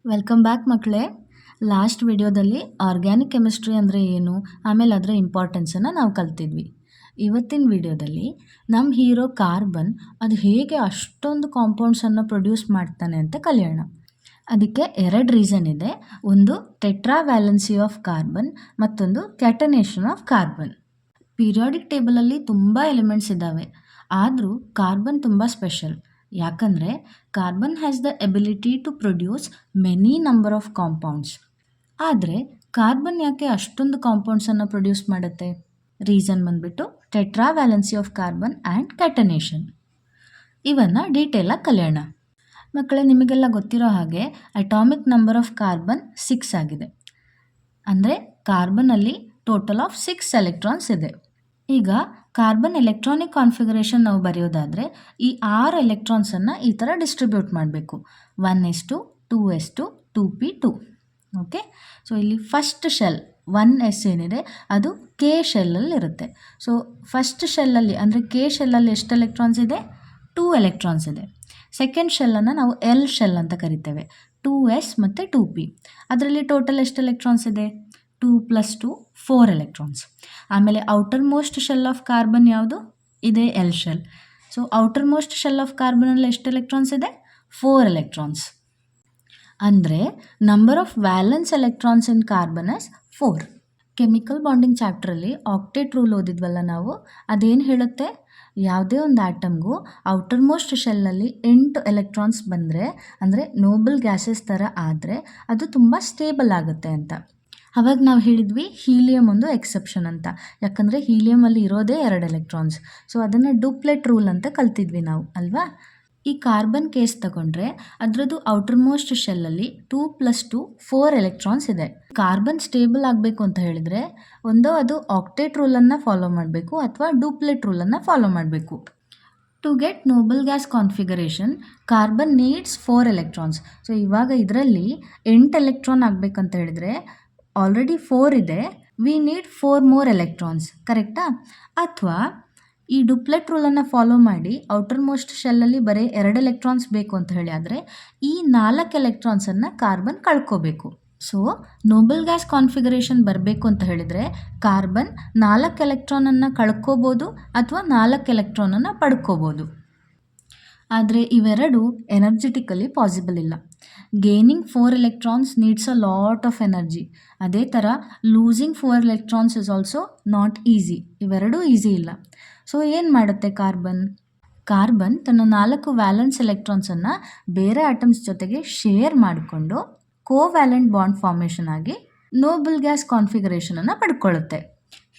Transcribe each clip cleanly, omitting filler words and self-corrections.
Welcome back ಮಕ್ಕಳೇ. Last ವಿಡಿಯೋದಲ್ಲಿ organic chemistry ಅಂದರೆ ಏನು, ಆಮೇಲೆ ಅದರ ಇಂಪಾರ್ಟೆನ್ಸನ್ನು ನಾವು ಕಲ್ತಿದ್ವಿ. ಇವತ್ತಿನ ವಿಡಿಯೋದಲ್ಲಿ ನಮ್ಮ ಹೀರೋ ಕಾರ್ಬನ್ ಅದು ಹೇಗೆ ಅಷ್ಟೊಂದು ಕಾಂಪೌಂಡ್ಸನ್ನು ಪ್ರೊಡ್ಯೂಸ್ ಮಾಡ್ತಾನೆ ಅಂತ ಕಲಿಯೋಣ. ಅದಕ್ಕೆ ಎರಡು ರೀಸನ್ ಇದೆ. ಒಂದು ಟೆಟ್ರಾ ವ್ಯಾಲೆನ್ಸಿ ಆಫ್ ಕಾರ್ಬನ್, ಮತ್ತೊಂದು ಕ್ಯಾಟನೇಷನ್ ಆಫ್ ಕಾರ್ಬನ್. ಪೀರಿಯಾಡಿಕ್ ಟೇಬಲಲ್ಲಿ ತುಂಬ ಎಲಿಮೆಂಟ್ಸ್ ಇದ್ದಾವೆ, ಆದರೂ ಕಾರ್ಬನ್ ತುಂಬ ಸ್ಪೆಷಲ್. ಯಾಕಂದರೆ carbon has the ability to produce many number of compounds. ಆದರೆ ಕಾರ್ಬನ್ ಯಾಕೆ ಅಷ್ಟೊಂದು ಕಾಂಪೌಂಡ್ಸನ್ನು ಪ್ರೊಡ್ಯೂಸ್ ಮಾಡುತ್ತೆ? ರೀಸನ್ ಬಂದ್ಬಿಟ್ಟು tetra valency of carbon and catenation. ಇವನ್ನು ಡೀಟೇಲಾಗಿ ಕಲಿಯೋಣ. ಮಕ್ಕಳೇ, ನಿಮಗೆಲ್ಲ ಗೊತ್ತಿರೋ ಹಾಗೆ ಅಟಾಮಿಕ್ ನಂಬರ್ ಆಫ್ ಕಾರ್ಬನ್ 6 ಆಗಿದೆ. ಅಂದರೆ ಕಾರ್ಬನಲ್ಲಿ ಟೋಟಲ್ ಆಫ್ 6 ಎಲೆಕ್ಟ್ರಾನ್ಸ್ ಇದೆ. ಈಗ ಕಾರ್ಬನ್ ಎಲೆಕ್ಟ್ರಾನಿಕ್ ಕಾನ್ಫಿಗರೇಷನ್ ನಾವು ಬರೆಯೋದಾದರೆ ಈ 6 ಎಲೆಕ್ಟ್ರಾನ್ಸನ್ನು ಈ ಥರ ಡಿಸ್ಟ್ರಿಬ್ಯೂಟ್ ಮಾಡಬೇಕು. 1s2, 2s2, 2p2. Okay, so ಇಲ್ಲಿ ಫಸ್ಟ್ ಶೆಲ್ 1s ಏನಿದೆ ಅದು ಕೆ ಶೆಲ್ಲಲ್ಲಿ ಇರುತ್ತೆ. ಸೊ ಫಸ್ಟ್ ಶೆಲ್ಲಲ್ಲಿ ಅಂದರೆ ಕೆ ಶೆಲ್ಲಲ್ಲಿ ಎಷ್ಟು ಎಲೆಕ್ಟ್ರಾನ್ಸ್ ಇದೆ? 2 ಎಲೆಕ್ಟ್ರಾನ್ಸ್ ಇದೆ. ಸೆಕೆಂಡ್ ಶೆಲ್ಲನ್ನು ನಾವು ಎಲ್ ಶೆಲ್ ಅಂತ ಕರಿತೇವೆ. 2s ಮತ್ತು 2p. ಅದರಲ್ಲಿ ಟೋಟಲ್ ಎಷ್ಟು ಎಲೆಕ್ಟ್ರಾನ್ಸ್ ಇದೆ? 2 + 2 4 ಎಲೆಕ್ಟ್ರಾನ್ಸ್. ಆಮೇಲೆ outermost shell of carbon ಯಾವುದು? ಇದೆ L shell. So outermost shell of ಕಾರ್ಬನಲ್ಲಿ ಎಷ್ಟು ಎಲೆಕ್ಟ್ರಾನ್ಸ್ ಇದೆ? 4 ಎಲೆಕ್ಟ್ರಾನ್ಸ್. ಅಂದರೆ number of valence electrons in carbon is 4. Chemical bonding ಚಾಪ್ಟ್ರಲ್ಲಿ ಆಕ್ಟೇಟ್ ರೂಲ್ ಓದಿದ್ವಲ್ಲ ನಾವು, ಅದೇನು ಹೇಳುತ್ತೆ? ಯಾವುದೇ ಒಂದು ಆಟಮ್ಗೂ ಔಟರ್ ಮೋಸ್ಟ್ ಶೆಲ್ನಲ್ಲಿ 8 ಎಲೆಕ್ಟ್ರಾನ್ಸ್ ಬಂದರೆ, ಅಂದರೆ ನೋಬಲ್ ಗ್ಯಾಸಸ್ ಥರ ಆದರೆ ಅದು ತುಂಬ ಸ್ಟೇಬಲ್ ಆಗುತ್ತೆ ಅಂತ. ಅವಾಗ ನಾವು ಹೇಳಿದ್ವಿ ಹೀಲಿಯಮ್ ಒಂದು ಎಕ್ಸೆಪ್ಷನ್ ಅಂತ. ಯಾಕಂದರೆ ಹೀಲಿಯಮಲ್ಲಿ ಇರೋದೇ 2 ಎಲೆಕ್ಟ್ರಾನ್ಸ್. ಸೊ ಅದನ್ನು ಡೂಪ್ಲೆಟ್ ರೂಲ್ ಅಂತ ಕಲ್ತಿದ್ವಿ ನಾವು ಅಲ್ವಾ? ಈ ಕಾರ್ಬನ್ ಕೇಸ್ ತಗೊಂಡ್ರೆ ಅದರದ್ದು ಔಟರ್ ಮೋಸ್ಟ್ ಶೆಲ್ಲಲ್ಲಿ 2 + 2 4 ಎಲೆಕ್ಟ್ರಾನ್ಸ್ ಇದೆ. ಕಾರ್ಬನ್ ಸ್ಟೇಬಲ್ ಆಗಬೇಕು ಅಂತ ಹೇಳಿದರೆ ಒಂದೋ ಅದು ಆಕ್ಟೇಟ್ ರೂಲನ್ನು ಫಾಲೋ ಮಾಡಬೇಕು ಅಥವಾ ಡೂಪ್ಲೆಟ್ ರೂಲನ್ನು ಫಾಲೋ ಮಾಡಬೇಕು. To get noble gas configuration carbon needs 4 electrons. So ಇವಾಗ ಇದರಲ್ಲಿ 8 ಎಲೆಕ್ಟ್ರಾನ್ ಆಗಬೇಕಂತ ಹೇಳಿದರೆ ಆಲ್ರೆಡಿ 4 ಇದೆ, ವಿ ನೀಡ್ 4 more ಎಲೆಕ್ಟ್ರಾನ್ಸ್. ಕರೆಕ್ಟಾ? ಅಥವಾ ಈ ಡುಪ್ಲೆಟ್ ರೂಲನ್ನು ಫಾಲೋ ಮಾಡಿ ಔಟರ್ ಮೋಸ್ಟ್ ಶೆಲ್ಲಲ್ಲಿ ಬರೀ 2 ಎಲೆಕ್ಟ್ರಾನ್ಸ್ ಬೇಕು ಅಂತ ಹೇಳಿ ಆದರೆ ಈ 4 ಎಲೆಕ್ಟ್ರಾನ್ಸನ್ನು ಕಾರ್ಬನ್ ಕಳ್ಕೋಬೇಕು. ಸೊ ನೋಬಲ್ ಗ್ಯಾಸ್ ಕಾನ್ಫಿಗರೇಷನ್ ಬರಬೇಕು ಅಂತ ಹೇಳಿದರೆ ಕಾರ್ಬನ್ 4 ಎಲೆಕ್ಟ್ರಾನನ್ನು ಕಳ್ಕೋಬೋದು ಅಥವಾ 4 ಎಲೆಕ್ಟ್ರಾನನ್ನು ಪಡ್ಕೋಬೋದು. ಆದರೆ ಇವೆರಡು ಎನರ್ಜೆಟಿಕಲಿ ಪಾಸಿಬಲ್ ಇಲ್ಲ. Gaining 4 electrons needs a lot of energy. ಅದೇ ಥರ losing 4 electrons is also not easy. ಇವೆರಡೂ ಈಸಿ ಇಲ್ಲ. ಸೊ ಏನು ಮಾಡುತ್ತೆ ಕಾರ್ಬನ್ ತನ್ನ 4 ವ್ಯಾಲೆನ್ಸ್ ಎಲೆಕ್ಟ್ರಾನ್ಸನ್ನು ಬೇರೆ ಆಟಮ್ಸ್ ಜೊತೆಗೆ ಶೇರ್ ಮಾಡಿಕೊಂಡು ಕೋವ್ಯಾಲೆಂಟ್ ಬಾಂಡ್ ಫಾರ್ಮೇಷನ್ ಆಗಿ ನೋಬಲ್ ಗ್ಯಾಸ್ ಕಾನ್ಫಿಗರೇಷನನ್ನು ಪಡ್ಕೊಳ್ಳುತ್ತೆ.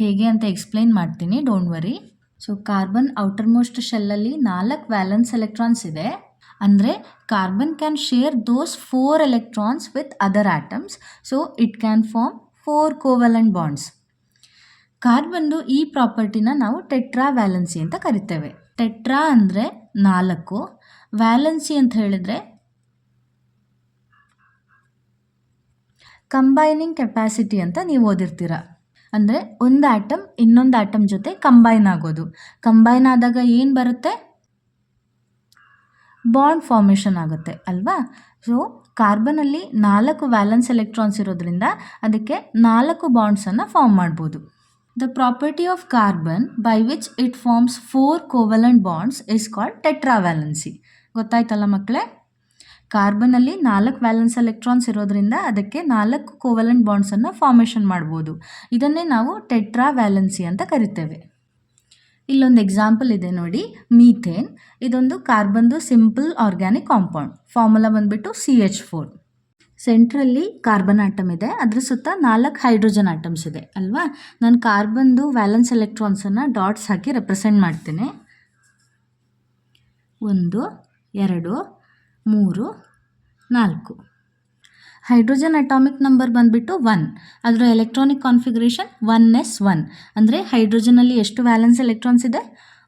ಹೇಗೆ ಅಂತ ಎಕ್ಸ್ಪ್ಲೈನ್ ಮಾಡ್ತೀನಿ, don't worry. So carbon outermost ಶೆಲ್ಲಲ್ಲಿ 4 ವ್ಯಾಲೆನ್ಸ್ ಎಲೆಕ್ಟ್ರಾನ್ಸ್ ಇದೆ. ಅಂದರೆ carbon can share those 4 electrons with other atoms. So it can form 4 covalent bonds. ಕಾರ್ಬನ್ದು ಈ ಪ್ರಾಪರ್ಟಿನ ನಾವು ಟೆಟ್ರಾ ವ್ಯಾಲೆನ್ಸಿ ಅಂತ ಕರಿತೇವೆ. ಟೆಟ್ರಾ ಅಂದರೆ 4, ವ್ಯಾಲೆನ್ಸಿ ಅಂತ ಹೇಳಿದರೆ ಕಂಬೈನಿಂಗ್ ಕೆಪಾಸಿಟಿ ಅಂತ ನೀವು ಓದಿರ್ತೀರ. ಅಂದರೆ ಒಂದು ಆಟಮ್ ಇನ್ನೊಂದು ಆಟಮ್ ಜೊತೆ ಕಂಬೈನ್ ಆಗೋದು. ಕಂಬೈನ್ ಆದಾಗ ಏನು ಬರುತ್ತೆ? ಬಾಂಡ್ ಫಾರ್ಮೇಷನ್ ಆಗುತ್ತೆ ಅಲ್ವಾ? ಸೊ ಕಾರ್ಬನಲ್ಲಿ 4 ವ್ಯಾಲೆನ್ಸ್ ಎಲೆಕ್ಟ್ರಾನ್ಸ್ ಇರೋದ್ರಿಂದ ಅದಕ್ಕೆ 4 ಬಾಂಡ್ಸನ್ನು ಫಾರ್ಮ್ ಮಾಡ್ಬೋದು. The property of carbon by which it forms 4 covalent bonds is called tetravalency. ಗೊತ್ತಾಯ್ತಲ್ಲ ಮಕ್ಕಳೇ? ಕಾರ್ಬನಲ್ಲಿ 4 ವ್ಯಾಲೆನ್ಸ್ ಎಲೆಕ್ಟ್ರಾನ್ಸ್ ಇರೋದ್ರಿಂದ ಅದಕ್ಕೆ 4 ಕೋವಲೆಂಟ್ ಬಾಂಡ್ಸನ್ನು ಫಾರ್ಮೇಷನ್ ಮಾಡ್ಬೋದು. ಇದನ್ನೇ ನಾವು ಟೆಟ್ರಾ ವ್ಯಾಲೆನ್ಸಿ ಅಂತ ಕರಿತೇವೆ. ಇಲ್ಲೊಂದು ಎಕ್ಸಾಂಪಲ್ ಇದೆ ನೋಡಿ, ಮೀಥೇನ್. ಇದೊಂದು ಕಾರ್ಬನ್ದು ಸಿಂಪಲ್ ಆರ್ಗ್ಯಾನಿಕ್ ಕಾಂಪೌಂಡ್. ಫಾರ್ಮುಲಾ ಬಂದ್ಬಿಟ್ಟು CH4. ಸೆಂಟ್ರಲ್ಲಿ ಕಾರ್ಬನ್ ಆಟಮ್ ಇದೆ, ಅದ್ರ ಸುತ್ತ 4 ಹೈಡ್ರೋಜನ್ ಆಟಮ್ಸ್ ಇದೆ ಅಲ್ವಾ? ನಾನು ಕಾರ್ಬನ್ದು ವ್ಯಾಲೆನ್ಸ್ ಎಲೆಕ್ಟ್ರಾನ್ಸನ್ನು ಡಾಟ್ಸ್ ಹಾಕಿ ರೆಪ್ರೆಸೆಂಟ್ ಮಾಡ್ತೇನೆ. 1 2 3 4. ಹೈಡ್ರೋಜನ್ ಅಟಾಮಿಕ್ ನಂಬರ್ ಬಂದುಬಿಟ್ಟು 1. ಅದರ ಎಲೆಕ್ಟ್ರಾನಿಕ್ ಕಾನ್ಫಿಗರೇಷನ್ 1s1. ಅಂದರೆ ಹೈಡ್ರೋಜನಲ್ಲಿ ಎಷ್ಟು ವ್ಯಾಲೆನ್ಸ್ ಎಲೆಕ್ಟ್ರಾನ್ಸ್ ಇದೆ?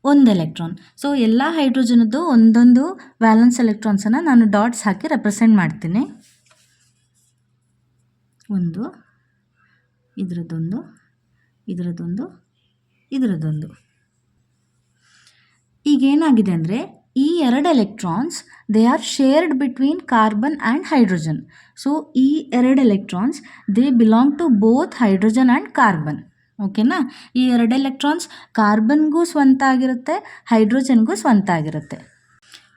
1 ಎಲೆಕ್ಟ್ರಾನ್. ಸೊ ಎಲ್ಲ ಹೈಡ್ರೋಜನದ್ದು ಒಂದೊಂದು ವ್ಯಾಲೆನ್ಸ್ ಎಲೆಕ್ಟ್ರಾನ್ಸನ್ನು ನಾನು ಡಾಟ್ಸ್ ಹಾಕಿ ರೆಪ್ರೆಸೆಂಟ್ ಮಾಡ್ತೀನಿ. 1, ಇದರದ್ದೊಂದು, ಇದರದ್ದೊಂದು, ಇದರದ್ದೊಂದು. ಈಗೇನಾಗಿದೆ ಅಂದರೆ ಈ 2 electrons they are shared between carbon and hydrogen. So ಈ 2 electrons they belong to both hydrogen and carbon. ಓಕೆನಾ? ಈ 2 ಎಲೆಕ್ಟ್ರಾನ್ಸ್ ಕಾರ್ಬನ್ಗೂ ಸ್ವಂತ ಆಗಿರುತ್ತೆ, ಹೈಡ್ರೋಜನ್ಗೂ ಸ್ವಂತ ಆಗಿರುತ್ತೆ.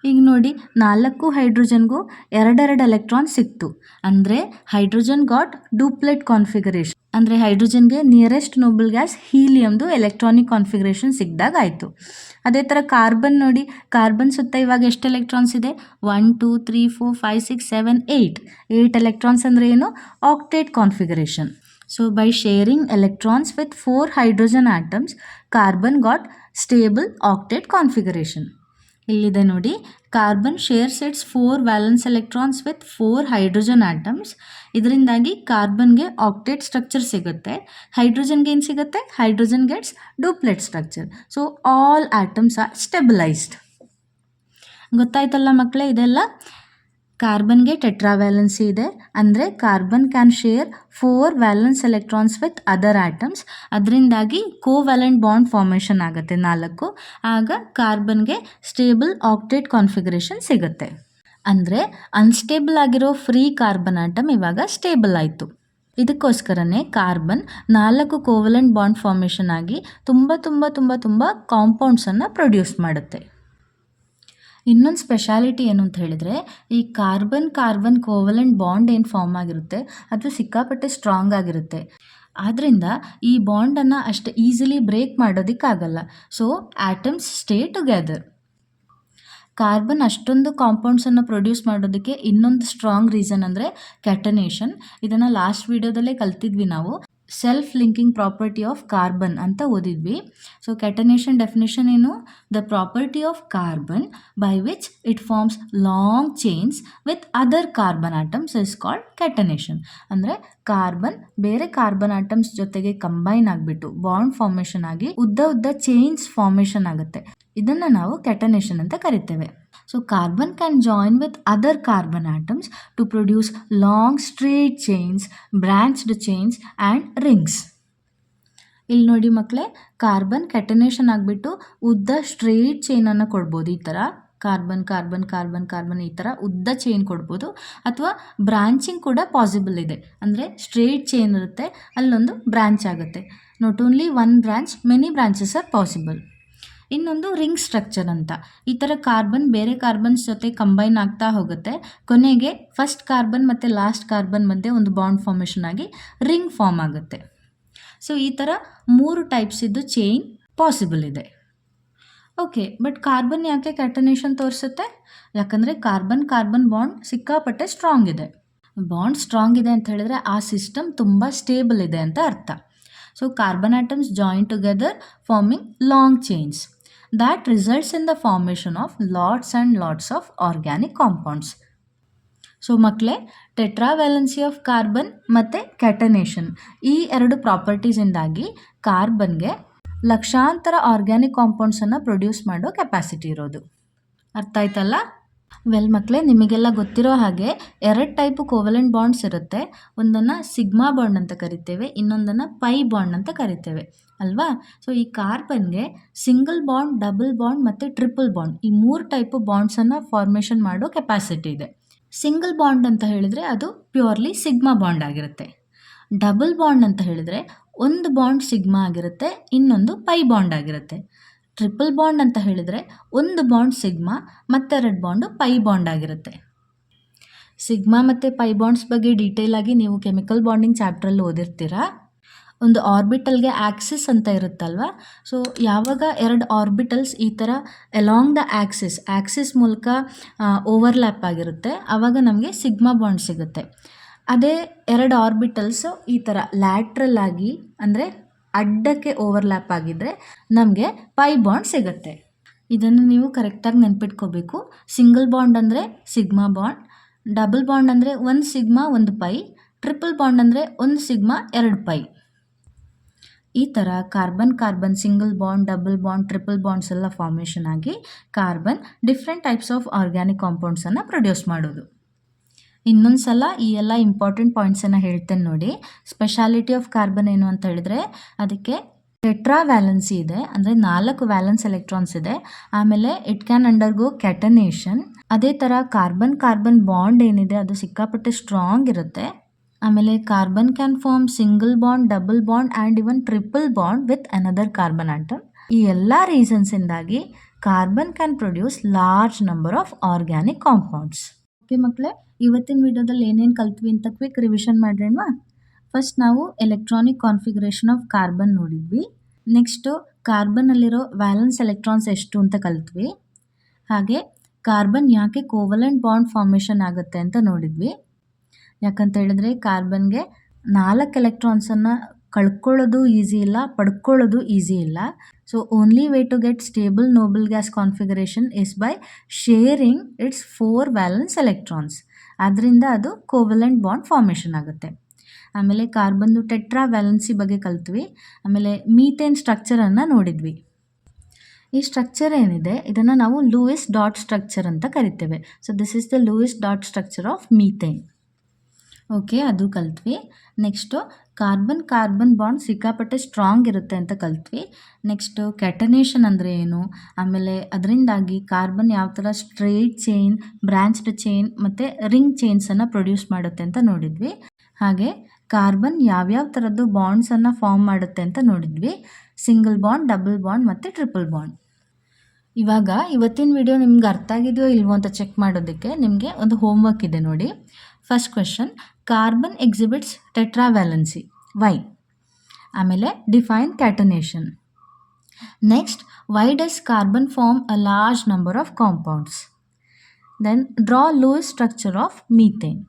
ಈಗ ನೋಡಿ, 4 ಹೈಡ್ರೋಜನ್ಗೂ 2 ಎಲೆಕ್ಟ್ರಾನ್ ಸಿಕ್ತು. ಅಂದರೆ ಹೈಡ್ರೋಜನ್ ಗಾಟ್ ಡೂಪ್ಲೆಟ್ ಕಾನ್ಫಿಗರೇಷನ್. ಅಂದರೆ ಹೈಡ್ರೋಜನ್ಗೆ ನಿಯರೆಸ್ಟ್ ನೋಬಲ್ ಗ್ಯಾಸ್ ಹೀಲಿಯಮ್ದು ಎಲೆಕ್ಟ್ರಾನಿಕ್ ಕಾನ್ಫಿಗರೇಷನ್ ಸಿಕ್ಕಿದಾಗ ಆಯಿತು. ಅದೇ ಥರ ಕಾರ್ಬನ್ ನೋಡಿ, ಕಾರ್ಬನ್ ಸುತ್ತ ಇವಾಗ ಎಷ್ಟು ಎಲೆಕ್ಟ್ರಾನ್ಸ್ ಇದೆ? 1 2 3 4 5 6 7 8 ಎಲೆಕ್ಟ್ರಾನ್ಸ್ ಅಂದರೆ ಏನು? Octet configuration. So by sharing electrons with 4 hydrogen atoms, carbon got stable octet configuration. ಇಲ್ಲಿದೆ ನೋಡಿ, carbon shares its 4 valence electrons with 4 hydrogen atoms. ಇದರಿಂದಾಗಿ ಕಾರ್ಬನ್ಗೆ ಆಕ್ಟೇಟ್ ಸ್ಟ್ರಕ್ಚರ್ ಸಿಗುತ್ತೆ, ಹೈಡ್ರೋಜನ್ಗೆ ಏನು ಸಿಗುತ್ತೆ? Hydrogen gets duplet structure. So all atoms are stabilised. ಗೊತ್ತಾಯ್ತಲ್ಲ ಮಕ್ಕಳೇ ಇದೆಲ್ಲ? ಕಾರ್ಬನ್ಗೆ ಟೆಟ್ರಾವ್ಯಾಲೆನ್ಸಿ ಇದೆ, ಅಂದರೆ carbon can share 4 valence electrons with other atoms. ಅದರಿಂದಾಗಿ ಕೋವ್ಯಾಲೆಂಟ್ ಬಾಂಡ್ ಫಾರ್ಮೇಷನ್ ಆಗುತ್ತೆ 4. ಆಗ ಕಾರ್ಬನ್ಗೆ ಸ್ಟೇಬಲ್ ಆಕ್ಟೇಟ್ ಕಾನ್ಫಿಗರೇಷನ್ ಸಿಗುತ್ತೆ. ಅಂದರೆ ಅನ್ಸ್ಟೇಬಲ್ ಆಗಿರೋ ಫ್ರೀ ಕಾರ್ಬನ್ ಆಟಮ್ ಇವಾಗ ಸ್ಟೇಬಲ್ ಆಯಿತು. ಇದಕ್ಕೋಸ್ಕರನೇ ಕಾರ್ಬನ್ 4 ಕೋವಲೆಂಟ್ ಬಾಂಡ್ ಫಾರ್ಮೇಷನ್ ಆಗಿ ತುಂಬ ತುಂಬ ತುಂಬ ತುಂಬ ಕಾಂಪೌಂಡ್ಸನ್ನು ಪ್ರೊಡ್ಯೂಸ್ ಮಾಡುತ್ತೆ. ಇನ್ನೊಂದು ಸ್ಪೆಷಾಲಿಟಿ ಏನು ಅಂತ ಹೇಳಿದರೆ, ಈ ಕಾರ್ಬನ್ ಕೋವಲೆಂಟ್ ಬಾಂಡ್ ಏನು ಫಾರ್ಮ್ ಆಗಿರುತ್ತೆ ಅದು ಸಿಕ್ಕಾಪಟ್ಟೆ ಸ್ಟ್ರಾಂಗ್ ಆಗಿರುತ್ತೆ. ಆದ್ದರಿಂದ ಈ ಬಾಂಡನ್ನು ಅಷ್ಟು ಈಸಿಲಿ ಬ್ರೇಕ್ ಮಾಡೋದಕ್ಕಾಗಲ್ಲ. So atoms stay together. Carbon ಅಷ್ಟೊಂದು ಕಾಂಪೌಂಡ್ಸನ್ನು ಪ್ರೊಡ್ಯೂಸ್ ಮಾಡೋದಕ್ಕೆ ಇನ್ನೊಂದು ಸ್ಟ್ರಾಂಗ್ ರೀಸನ್ ಅಂದರೆ ಕ್ಯಾಟನೇಷನ್. ಇದನ್ನು ಲಾಸ್ಟ್ ವಿಡಿಯೋದಲ್ಲೇ ಕಲ್ತಿದ್ವಿ ನಾವು. Self linking property of carbon ಅಂತ ಓದಿದ್ವಿ. ಸೊ ಕ್ಯಾಟನೇಷನ್ ಡೆಫಿನೇಷನ್ ಏನು? The property of carbon by which it forms long chains with other carbon atoms is called catenation. ಅಂದರೆ ಕಾರ್ಬನ್ ಬೇರೆ ಕಾರ್ಬನ್ ಆಟಮ್ಸ್ ಜೊತೆಗೆ ಕಂಬೈನ್ ಆಗಿಬಿಟ್ಟು ಬಾಂಡ್ ಫಾರ್ಮೇಷನ್ ಆಗಿ ಉದ್ದ chains formation ಆಗುತ್ತೆ. ಇದನ್ನು ನಾವು ಕ್ಯಾಟನೇಷನ್ ಅಂತ ಕರಿತೇವೆ. So carbon can join with other carbon atoms to produce long straight chains, branched chains and rings. ಇಲ್ಲಿ ನೋಡಿ ಮಕ್ಕಳೇ, ಕಾರ್ಬನ್ ಕ್ಯಾಟನೇಷನ್ ಆಗಿಬಿಟ್ಟು ಉದ್ದ ಸ್ಟ್ರೇಟ್ ಚೈನನ್ನು ಕೊಡ್ಬೋದು. ಈ ಥರ ಕಾರ್ಬನ್ ಕಾರ್ಬನ್ ಕಾರ್ಬನ್ ಕಾರ್ಬನ್ ಈ ಥರ ಉದ್ದ ಚೈನ್ ಕೊಡ್ಬೋದು. ಅಥವಾ ಬ್ರಾಂಚಿಂಗ್ ಕೂಡ ಪಾಸಿಬಲ್ ಇದೆ. ಅಂದರೆ ಸ್ಟ್ರೇಟ್ ಚೈನ್ ಇರುತ್ತೆ, ಅಲ್ಲೊಂದು ಬ್ರಾಂಚ್ ಆಗುತ್ತೆ. Not only one branch, many branches R possible. ಇನ್ನೊಂದು ರಿಂಗ್ ಸ್ಟ್ರಕ್ಚರ್ ಅಂತ. ಈ ಥರ ಕಾರ್ಬನ್ ಬೇರೆ ಕಾರ್ಬನ್ಸ್ ಜೊತೆ ಕಂಬೈನ್ ಆಗ್ತಾ ಹೋಗುತ್ತೆ. ಕೊನೆಗೆ ಫಸ್ಟ್ ಕಾರ್ಬನ್ ಮತ್ತು ಲಾಸ್ಟ್ ಕಾರ್ಬನ್ ಮಧ್ಯೆ ಒಂದು ಬಾಂಡ್ ಫಾರ್ಮೇಷನ್ ಆಗಿ ರಿಂಗ್ ಫಾರ್ಮ್ ಆಗುತ್ತೆ. ಸೊ ಈ ಥರ 3 ಟೈಪ್ಸ್ ಇದ್ದು ಚೈನ್ ಪಾಸಿಬಲ್ ಇದೆ. ಓಕೆ, ಬಟ್ ಕಾರ್ಬನ್ ಯಾಕೆ ಕ್ಯಾಟನೇಷನ್ ತೋರಿಸುತ್ತೆ? ಯಾಕಂದರೆ ಕಾರ್ಬನ್ ಬಾಂಡ್ ಸಿಕ್ಕಾಪಟ್ಟೆ ಸ್ಟ್ರಾಂಗ್ ಇದೆ. ಬಾಂಡ್ ಸ್ಟ್ರಾಂಗ್ ಇದೆ ಅಂತ ಹೇಳಿದ್ರೆ ಆ ಸಿಸ್ಟಮ್ ತುಂಬ ಸ್ಟೇಬಲ್ ಇದೆ ಅಂತ ಅರ್ಥ. So carbon atoms join together farming long chains. That results in the formation of lots and lots of organic compounds. So ಮಕ್ಕಳೇ, ಟೆಟ್ರಾವ್ಯಾಲೆನ್ಸಿ ಆಫ್ ಕಾರ್ಬನ್ ಮತ್ತು ಕ್ಯಾಟನೇಷನ್ ಈ 2 ಪ್ರಾಪರ್ಟೀಸಿಂದಾಗಿ ಕಾರ್ಬನ್ಗೆ ಲಕ್ಷಾಂತರ ಆರ್ಗ್ಯಾನಿಕ್ ಕಾಂಪೌಂಡ್ಸನ್ನು ಪ್ರೊಡ್ಯೂಸ್ ಮಾಡೋ ಕೆಪಾಸಿಟಿ ಇರೋದು. ಅರ್ಥ ಆಯ್ತಲ್ಲ? ವೆಲ್ ಮಕ್ಕಳೇ, ನಿಮಗೆಲ್ಲ ಗೊತ್ತಿರೋ ಹಾಗೆ 2 ಟೈಪು ಕೋವಲೆಂಟ್ ಬಾಂಡ್ಸ್ ಇರುತ್ತೆ. ಒಂದನ್ನು ಸಿಗ್ಮಾ ಬಾಂಡ್ ಅಂತ ಕರಿತೇವೆ, ಇನ್ನೊಂದನ್ನು ಪೈ ಬಾಂಡ್ ಅಂತ ಕರಿತೇವೆ ಅಲ್ವಾ? ಸೊ ಈ ಕಾರ್ಬನ್ಗೆ ಸಿಂಗಲ್ ಬಾಂಡ್, ಡಬಲ್ ಬಾಂಡ್ ಮತ್ತು ಟ್ರಿಪಲ್ ಬಾಂಡ್ ಈ 3 ಟೈಪು ಬಾಂಡ್ಸನ್ನು ಫಾರ್ಮೇಷನ್ ಮಾಡೋ ಕೆಪಾಸಿಟಿ ಇದೆ. ಸಿಂಗಲ್ ಬಾಂಡ್ ಅಂತ ಹೇಳಿದರೆ ಅದು ಪ್ಯೂರ್ಲಿ ಸಿಗ್ಮಾ ಬಾಂಡ್ ಆಗಿರುತ್ತೆ. ಡಬಲ್ ಬಾಂಡ್ ಅಂತ ಹೇಳಿದರೆ ಒಂದು ಬಾಂಡ್ ಸಿಗ್ಮಾ ಆಗಿರುತ್ತೆ, ಇನ್ನೊಂದು ಪೈ ಬಾಂಡ್ ಆಗಿರುತ್ತೆ. ಟ್ರಿಪಲ್ ಬಾಂಡ್ ಅಂತ ಹೇಳಿದರೆ ಒಂದು ಬಾಂಡ್ ಸಿಗ್ಮಾ ಮತ್ತೆರಡು ಬಾಂಡು ಪೈ ಬಾಂಡ್ ಆಗಿರುತ್ತೆ. ಸಿಗ್ಮಾ ಮತ್ತು ಪೈ ಬಾಂಡ್ಸ್ ಬಗ್ಗೆ ಡೀಟೇಲ್ ಆಗಿ ನೀವು ಕೆಮಿಕಲ್ ಬಾಂಡಿಂಗ್ ಚಾಪ್ಟ್ರಲ್ಲಿ ಓದಿರ್ತೀರಾ. ಒಂದು ಆರ್ಬಿಟಲ್ಗೆ ಆಕ್ಸಿಸ್ ಅಂತ ಇರುತ್ತಲ್ವ. ಸೊ ಯಾವಾಗ 2 ಆರ್ಬಿಟಲ್ಸ್ ಈ ಥರ ಅಲಾಂಗ್ ದ ಆಕ್ಸಿಸ್ ಮೂಲಕ ಓವರ್ಲ್ಯಾಪ್ ಆಗಿರುತ್ತೆ, ಆವಾಗ ನಮಗೆ ಸಿಗ್ಮಾ ಬಾಂಡ್ ಸಿಗುತ್ತೆ. ಅದೇ 2 ಆರ್ಬಿಟಲ್ಸು ಈ ಥರ ಲ್ಯಾಟ್ರಲ್ ಆಗಿ ಅಂದರೆ ಅಡ್ಡಕ್ಕೆ ಓವರ್ಲ್ಯಾಪ್ ಆಗಿದ್ದರೆ ನಮಗೆ ಪೈ ಬಾಂಡ್ ಸಿಗುತ್ತೆ. ಇದನ್ನು ನೀವು ಕರೆಕ್ಟಾಗಿ ನೆನ್ಪಿಟ್ಕೋಬೇಕು. ಸಿಂಗಲ್ ಬಾಂಡ್ ಅಂದರೆ ಸಿಗ್ಮಾ ಬಾಂಡ್, ಡಬಲ್ ಬಾಂಡ್ ಅಂದರೆ 1 ಸಿಗ್ಮಾ 1 ಪೈ, ಟ್ರಿಪಲ್ ಬಾಂಡ್ ಅಂದರೆ 1 ಸಿಗ್ಮಾ 2 ಪೈ. ಈ ಥರ carbon single bond, double bond, triple bonds ಎಲ್ಲ ಫಾರ್ಮೇಷನ್ ಆಗಿ carbon different types of organic ಕಾಂಪೌಂಡ್ಸನ್ನು ಪ್ರೊಡ್ಯೂಸ್ ಮಾಡೋದು. ಇನ್ನೊಂದು ಸಲ ಈ ಎಲ್ಲ ಇಂಪಾರ್ಟೆಂಟ್ ಪಾಯಿಂಟ್ಸನ್ನು ಹೇಳ್ತೇನೆ ನೋಡಿ. ಸ್ಪೆಷಾಲಿಟಿ ಆಫ್ ಕಾರ್ಬನ್ ಏನು ಅಂತ ಹೇಳಿದ್ರೆ, ಅದಕ್ಕೆ ಟೆಟ್ರಾ ವ್ಯಾಲೆನ್ಸಿ ಇದೆ, ಅಂದರೆ 4 ವ್ಯಾಲೆನ್ಸ್ ಎಲೆಕ್ಟ್ರಾನ್ಸ್ ಇದೆ. ಆಮೇಲೆ ಇಟ್ ಕ್ಯಾನ್ ಅಂಡರ್ಗೋ ಕ್ಯಾಟನೇಷನ್. ಅದೇ ಥರ ಕಾರ್ಬನ್ ಕಾರ್ಬನ್ ಬಾಂಡ್ ಏನಿದೆ ಅದು ಸಿಕ್ಕಾಪಟ್ಟೆ ಸ್ಟ್ರಾಂಗ್ ಇರುತ್ತೆ. ಆಮೇಲೆ carbon can form single bond, double bond and even triple bond with another carbon atom. ಈ ಎಲ್ಲ ರೀಸನ್ಸಿಂದಾಗಿ carbon can produce large number of organic compounds. Okay ಮಕ್ಕಳೇ, ಇವತ್ತಿನ ವಿಡಿಯೋದಲ್ಲಿ ಏನೇನು ಕಲ್ತ್ವಿ ಅಂತ ಕ್ವಿಕ್ ರಿವಿಷನ್ ಮಾಡ್ರೇಣ್ವಾ? ಫಸ್ಟ್ ನಾವು ಎಲೆಕ್ಟ್ರಾನಿಕ್ ಕಾನ್ಫಿಗರೇಷನ್ ಆಫ್ ಕಾರ್ಬನ್ ನೋಡಿದ್ವಿ. ನೆಕ್ಸ್ಟು ಕಾರ್ಬನ್ನಲ್ಲಿರೋ ವ್ಯಾಲೆನ್ಸ್ ಎಲೆಕ್ಟ್ರಾನ್ಸ್ ಎಷ್ಟು ಅಂತ ಕಲ್ತ್ವಿ. ಹಾಗೆ ಕಾರ್ಬನ್ ಯಾಕೆ ಕೋವಲೆಂಟ್ ಬಾಂಡ್ ಫಾರ್ಮೇಷನ್ ಆಗುತ್ತೆ ಅಂತ ನೋಡಿದ್ವಿ. ಯಾಕಂತ ಹೇಳಿದ್ರೆ ಕಾರ್ಬನ್ಗೆ 4 ಎಲೆಕ್ಟ್ರಾನ್ಸನ್ನು ಕಳ್ಕೊಳ್ಳೋದು ಈಸಿ ಇಲ್ಲ, ಪಡ್ಕೊಳ್ಳೋದು ಈಸಿ ಇಲ್ಲ. So only way to get stable noble gas configuration is by sharing its 4 valence electrons. ಅದರಿಂದ ಅದು ಕೋವಲೆಂಟ್ ಬಾಂಡ್ ಫಾರ್ಮೇಷನ್ ಆಗುತ್ತೆ. ಆಮೇಲೆ ಕಾರ್ಬನ್ದು ಟೆಟ್ರಾ ವ್ಯಾಲೆನ್ಸಿ ಬಗ್ಗೆ ಕಲ್ತ್ವಿ. ಆಮೇಲೆ ಮೀಥೇನ್ ಸ್ಟ್ರಕ್ಚರನ್ನು ನೋಡಿದ್ವಿ. ಈ ಸ್ಟ್ರಕ್ಚರ್ ಏನಿದೆ ಇದನ್ನು ನಾವು ಲೂಯಿಸ್ ಡಾಟ್ ಸ್ಟ್ರಕ್ಚರ್ ಅಂತ ಕರಿತೇವೆ. So this is the Louis dot structure of methane. Okay, ಅದು ಕಲ್ತ್ವಿ. ನೆಕ್ಸ್ಟು ಕಾರ್ಬನ್ ಕಾರ್ಬನ್ ಬಾಂಡ್ ಸಿಕ್ಕಾಪಟ್ಟೆ ಸ್ಟ್ರಾಂಗ್ ಇರುತ್ತೆ ಅಂತ ಕಲ್ತ್ವಿ. ನೆಕ್ಸ್ಟು ಕ್ಯಾಟನೇಷನ್ ಅಂದರೆ ಏನು, ಆಮೇಲೆ ಅದರಿಂದಾಗಿ ಕಾರ್ಬನ್ ಯಾವ ಥರ ಸ್ಟ್ರೇಟ್ ಚೈನ್, ಬ್ರಾಂಚ್ಡ್ ಚೈನ್ ಮತ್ತು ರಿಂಗ್ ಚೈನ್ಸನ್ನು ಪ್ರೊಡ್ಯೂಸ್ ಮಾಡುತ್ತೆ ಅಂತ ನೋಡಿದ್ವಿ. ಹಾಗೆ ಕಾರ್ಬನ್ ಯಾವ್ಯಾವ ಥರದ್ದು ಬಾಂಡ್ಸನ್ನು ಫಾರ್ಮ್ ಮಾಡುತ್ತೆ ಅಂತ ನೋಡಿದ್ವಿ. ಸಿಂಗಲ್ ಬಾಂಡ್, ಡಬಲ್ ಬಾಂಡ್ ಮತ್ತು ಟ್ರಿಪಲ್ ಬಾಂಡ್. ಇವಾಗ ಇವತ್ತಿನ ವಿಡಿಯೋ ನಿಮ್ಗೆ ಅರ್ಥ ಆಗಿದೆಯೋ ಇಲ್ವೋ ಅಂತ ಚೆಕ್ ಮಾಡೋದಕ್ಕೆ ನಿಮಗೆ ಒಂದು ಹೋಮ್ವರ್ಕ್ ಇದೆ ನೋಡಿ. First question, carbon exhibits tetravalency, why? ಆಮೇಲೆ define catenation. Next, why does carbon form a large number of compounds? Then draw Lewis structure of methane.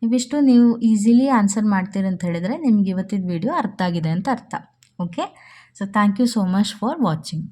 ಇವಿಷ್ಟು ನೀವು ಈಸಿಲಿ ಆನ್ಸರ್ ಮಾಡ್ತೀರಿ ಅಂತ ಹೇಳಿದರೆ ನಿಮ್ಗೆ ಇವತ್ತಿನ ವಿಡಿಯೋ ಅರ್ಥ ಆಗಿದೆ ಅಂತ ಅರ್ಥ. Okay, so thank you so much for watching.